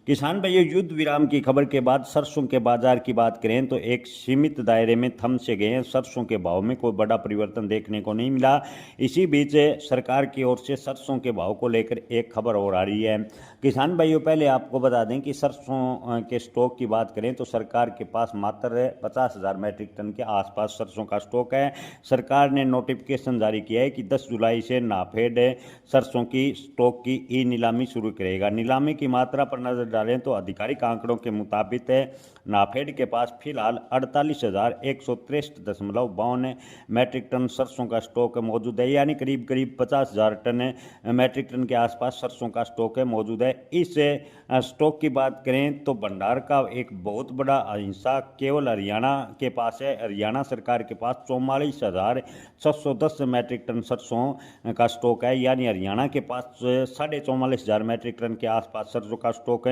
किसान भाइयों, युद्ध विराम की खबर के बाद सरसों के बाजार की बात करें तो एक सीमित दायरे में थम से गए हैं। सरसों के भाव में कोई बड़ा परिवर्तन देखने को नहीं मिला। इसी बीच सरकार की ओर से सरसों के भाव को लेकर एक खबर और आ रही है। किसान भाइयों, पहले आपको बता दें कि सरसों के स्टॉक की बात करें तो सरकार के पास मात्र 50,000 मैट्रिक टन के आसपास सरसों का स्टॉक है। सरकार ने नोटिफिकेशन जारी किया है कि 10 जुलाई से नाफेड सरसों की स्टॉक की ई नीलामी शुरू करेगा। नीलामी की मात्रा पर नजर डालें तो आधिकारिक आंकड़ों के मुताबिक नाफेड के पास फिलहाल 48,163.52 मैट्रिक टन सरसों का स्टॉक मौजूद है, यानी करीब करीब 50,000 टन मैट्रिक टन के आसपास सरसों का स्टॉक मौजूद है। इस स्टॉक की बात करें तो भंडार का एक बहुत बड़ा हिस्सा केवल हरियाणा के पास है। हरियाणा सरकार के पास 44,610 मैट्रिक टन सरसों का स्टॉक है, यानी हरियाणा के पास 44,500 मैट्रिक टन के आसपास सरसों का स्टॉक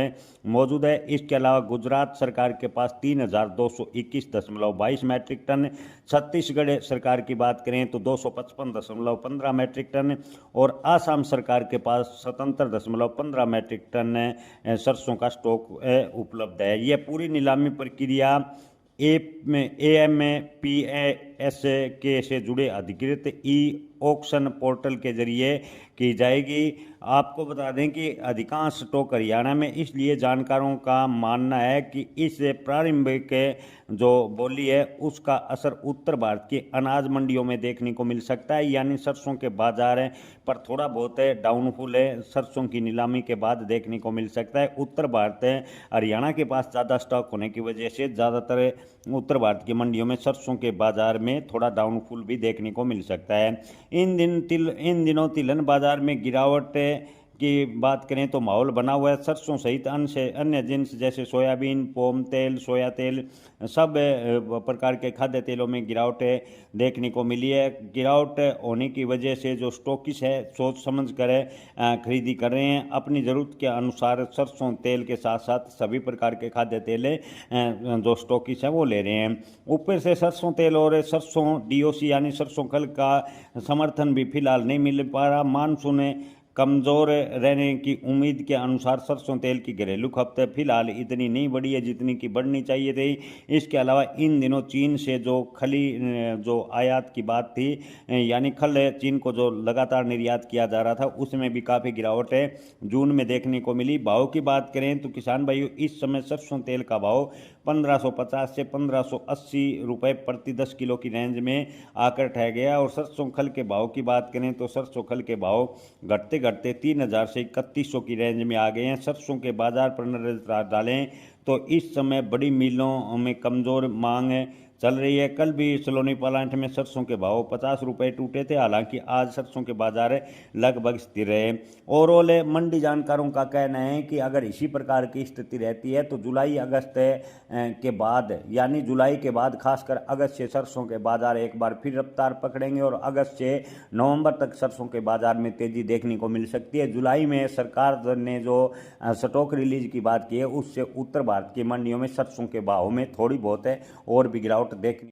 मौजूद है। इसके अलावा गुजरात सरकार के पास 3,221.22 मैट्रिक टन, छत्तीसगढ़ सरकार की बात करें तो 255.15 मैट्रिक टन और आसाम सरकार के पास 77.15 मैट्रिक टन सरसों का स्टॉक उपलब्ध है। यह पूरी नीलामी प्रक्रिया AMPS के से जुड़े अधिकृत ई ऑक्शन पोर्टल के जरिए की जाएगी। आपको बता दें कि अधिकांश स्टॉक हरियाणा में, इसलिए जानकारों का मानना है कि इस प्रारंभिक जो बोली है उसका असर उत्तर भारत की अनाज मंडियों में देखने को मिल सकता है, यानी सरसों के बाजार पर थोड़ा बहुत डाउनफॉल है सरसों की नीलामी के बाद देखने को मिल सकता है। उत्तर भारत हरियाणा के पास ज़्यादा स्टॉक होने की वजह से ज़्यादातर उत्तर भारत की मंडियों में सरसों के बाजार में थोड़ा डाउनफॉल भी देखने को मिल सकता है। इन दिनों तिलहन बाजार में गिरावट की बात करें तो माहौल बना हुआ है। सरसों सहित अन्य जिन्स जैसे सोयाबीन, पोम तेल, सोया तेल, सब प्रकार के खाद्य तेलों में गिरावट देखने को मिली है। गिरावट होने की वजह से जो स्टॉकिस्ट है सोच समझ कर खरीदी कर रहे हैं। अपनी ज़रूरत के अनुसार सरसों तेल के साथ साथ सभी प्रकार के खाद्य तेल जो स्टॉकिस्ट हैं वो ले रहे हैं। ऊपर से सरसों तेल और सरसों DOC यानी सरसों खल का समर्थन भी फिलहाल नहीं मिल पा रहा। मानसून कमज़ोर रहने की उम्मीद के अनुसार सरसों तेल की घरेलू खपत फिलहाल इतनी नहीं बढ़ी है जितनी की बढ़नी चाहिए थी। इसके अलावा इन दिनों चीन से जो खली जो आयात की बात थी, यानी खल चीन को जो लगातार निर्यात किया जा रहा था, उसमें भी काफ़ी गिरावट जून में देखने को मिली। भाव की बात करें तो किसान भाइयों, इस समय सरसों तेल का भाव 1550 से 1580 रुपये प्रति 10 किलो की रेंज में आकर ठह गया। और सरसों खल के भाव की बात करें तो सरसों खल के भाव घटते घटते 3,000 से 3100 की रेंज में आ गए हैं। सरसों के बाजार पर नजर डालें तो इस समय बड़ी मिलों में कमज़ोर मांग चल रही है। कल भी सलोनी प्लांट में सरसों के भाव 50 रुपये टूटे थे, हालांकि आज सरसों के बाजार लगभग स्थिर रहे। ओवरऑल मंडी जानकारों का कहना है कि अगर इसी प्रकार की स्थिति रहती है तो जुलाई अगस्त के बाद, यानी जुलाई के बाद खासकर अगस्त से सरसों के बाजार एक बार फिर रफ्तार पकड़ेंगे और अगस्त से नवंबर तक सरसों के बाजार में तेजी देखने को मिल सकती है। जुलाई में सरकार ने जो स्टॉक रिलीज की बात की है उससे उत्तर भारत की मंडियों में सरसों के भाव में थोड़ी बहुत और भी गिरावट देखने